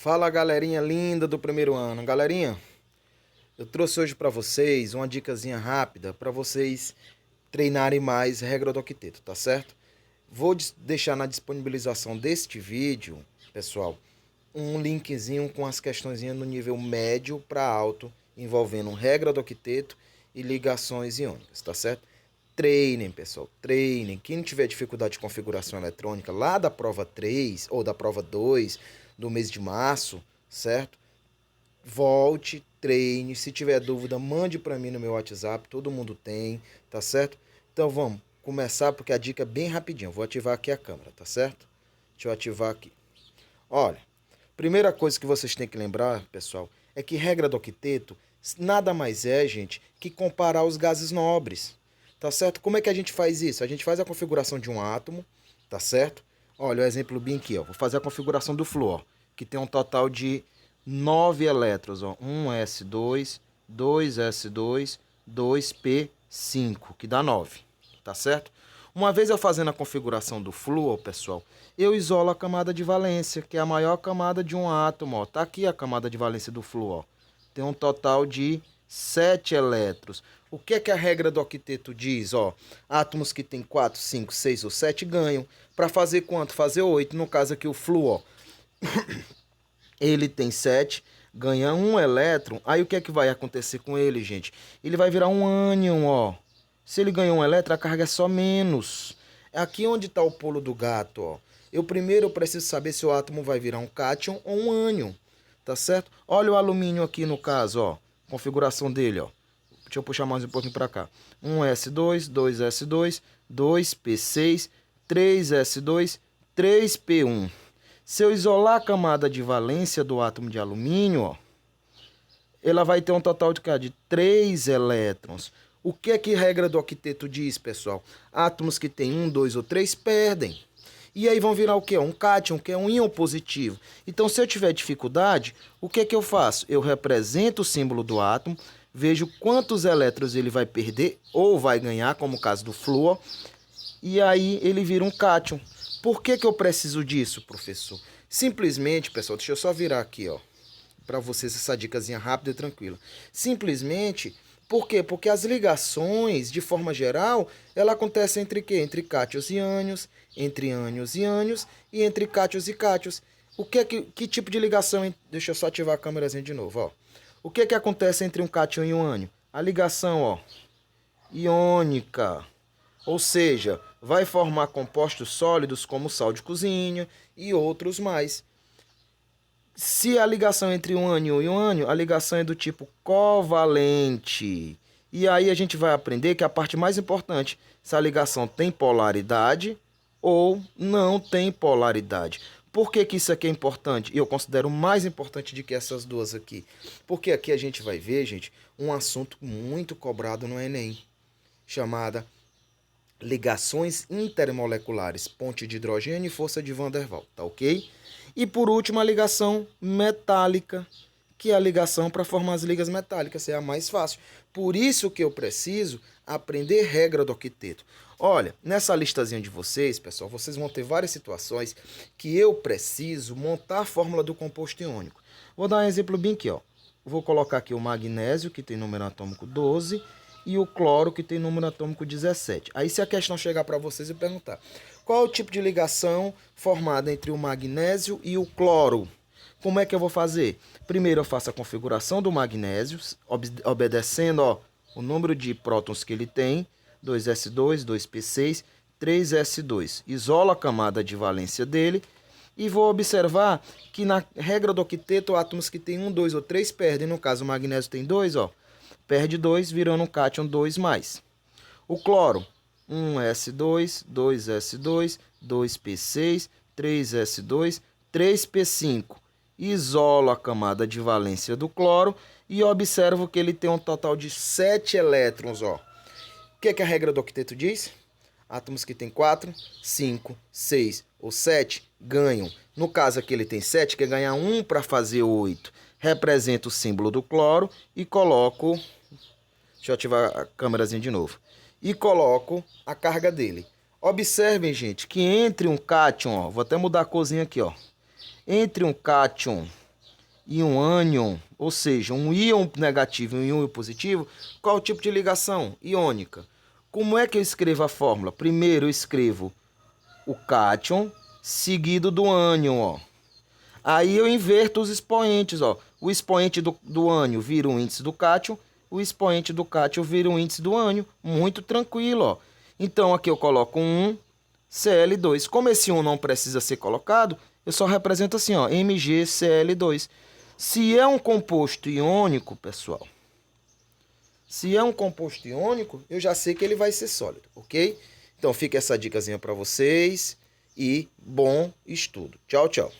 Fala, galerinha linda do primeiro ano. Galerinha, eu trouxe hoje para vocês uma dicasinha rápida para vocês treinarem mais regra do octeto, tá certo? Vou deixar na disponibilização deste vídeo, pessoal, um linkzinho com as questõezinhas no nível médio para alto, envolvendo regra do octeto e ligações iônicas, tá certo? Treinem, pessoal, treinem. Quem não tiver dificuldade de configuração eletrônica lá da prova 3 ou da prova 2 do mês de março, certo? Volte, treine. Se tiver dúvida, mande para mim no meu WhatsApp. Todo mundo tem, tá certo? Então vamos começar porque a dica é bem rapidinho. Vou ativar aqui a câmera, tá certo? Deixa eu ativar aqui. Olha, primeira coisa que vocês têm que lembrar, pessoal, é que regra do octeto nada mais é, gente, que comparar os gases nobres. Tá certo? Como é que a gente faz isso? A gente faz a configuração de um átomo, tá certo? Olha o exemplo bem aqui, ó. Vou fazer a configuração do flúor, que tem um total de 9 elétrons, ó. 1s2, 2s2, 2p5, que dá 9, tá certo? Uma vez eu fazendo a configuração do flúor, pessoal, eu isolo a camada de valência, que é a maior camada de um átomo, ó. Tá aqui a camada de valência do flúor. Tem um total de 7 elétrons. O que é que a regra do octeto diz? Ó, átomos que tem 4, 5, 6 ou 7 ganham. Para fazer quanto? Fazer 8. No caso aqui o flúor, ele tem 7, ganha 1 elétron. Aí o que é que vai acontecer com ele, gente? Ele vai virar um ânion, ó. Se ele ganhou um elétron, a carga é só menos. É aqui onde está o pulo do gato, ó. Primeiro eu preciso saber se o átomo vai virar um cátion ou um ânion. Tá certo? Olha o alumínio aqui no caso, ó. Configuração dele, ó. Deixa eu puxar mais um pouquinho para cá. 1s2, 2s2, 2p6, 3s2, 3p1. Se eu isolar a camada de valência do átomo de alumínio, ó, ela vai ter um total de 3 elétrons. O que é que a regra do octeto diz, pessoal? Átomos que tem 1, 2 ou 3 perdem. E aí vão virar o quê? Um cátion, que é um íon positivo. Então, se eu tiver dificuldade, o que é que eu faço? Eu represento o símbolo do átomo, vejo quantos elétrons ele vai perder ou vai ganhar, como o caso do flúor, e aí ele vira um cátion. Por que eu preciso disso, professor? Simplesmente, pessoal, deixa eu só virar aqui, ó, para vocês essa dicasinha rápida e tranquila. Simplesmente, por quê? Porque as ligações, de forma geral, ela acontece entre quê? Entre cátions e ânions, entre ânions e ânions e entre cátions e cátions. Que tipo de ligação? Deixa eu só ativar a câmerazinha de novo, ó. O que é que acontece entre um cátion e um ânion? A ligação, ó, iônica. Ou seja, vai formar compostos sólidos como sal de cozinha e outros mais. Se a ligação entre um ânion e um ânion, a ligação é do tipo covalente. E aí a gente vai aprender que a parte mais importante, se a ligação tem polaridade ou não tem polaridade. Por que isso aqui é importante? E eu considero mais importante do que essas duas aqui. Porque aqui a gente vai ver, gente, um assunto muito cobrado no Enem, chamada ligações intermoleculares, ponte de hidrogênio e força de Van der Waals, tá ok? E por último, a ligação metálica, que é a ligação para formar as ligas metálicas, é a mais fácil. Por isso que eu preciso aprender regra do octeto. Olha, nessa listazinha de vocês, pessoal, vocês vão ter várias situações que eu preciso montar a fórmula do composto iônico. Vou dar um exemplo bem aqui, ó. Vou colocar aqui o magnésio, que tem número atômico 12, e o cloro, que tem número atômico 17. Aí se a questão chegar para vocês e perguntar, qual é o tipo de ligação formada entre o magnésio e o cloro? Como é que eu vou fazer? Primeiro eu faço a configuração do magnésio, obedecendo, ó, o número de prótons que ele tem, 2s2, 2p6, 3s2. Isolo a camada de valência dele e vou observar que na regra do octeto, átomos que tem 1, 2 ou 3 perdem. No caso, o magnésio tem 2, ó. Perde 2, virando um cátion 2+. O cloro, 1s2, 2s2, 2p6, 3s2, 3p5. Isolo a camada de valência do cloro e observo que ele tem um total de 7 elétrons, ó. O que é que a regra do octeto diz? Átomos que tem 4, 5, 6 ou 7 ganham. No caso aqui ele tem 7, quer ganhar 1 para fazer 8. Represento o símbolo do cloro e coloco... Deixa eu ativar a câmerazinha de novo. E coloco a carga dele. Observem, gente, que entre um cátion, ó, vou até mudar a corzinha aqui, ó. Entre um cátion e um ânion, ou seja, um íon negativo e um íon positivo, qual o tipo de ligação? Iônica. Como é que eu escrevo a fórmula? Primeiro eu escrevo o cátion seguido do ânion, ó. Aí eu inverto os expoentes, ó. O expoente do ânion vira o índice do cátion, o expoente do cátion vira o índice do ânion. Muito tranquilo, ó. Então aqui eu coloco 1 Cl2. Como esse 1 não precisa ser colocado, eu só represento assim, ó, MgCl2. Se é um composto iônico, pessoal, se é um composto iônico, eu já sei que ele vai ser sólido, ok? Então fica essa dicasinha para vocês e bom estudo. Tchau, tchau.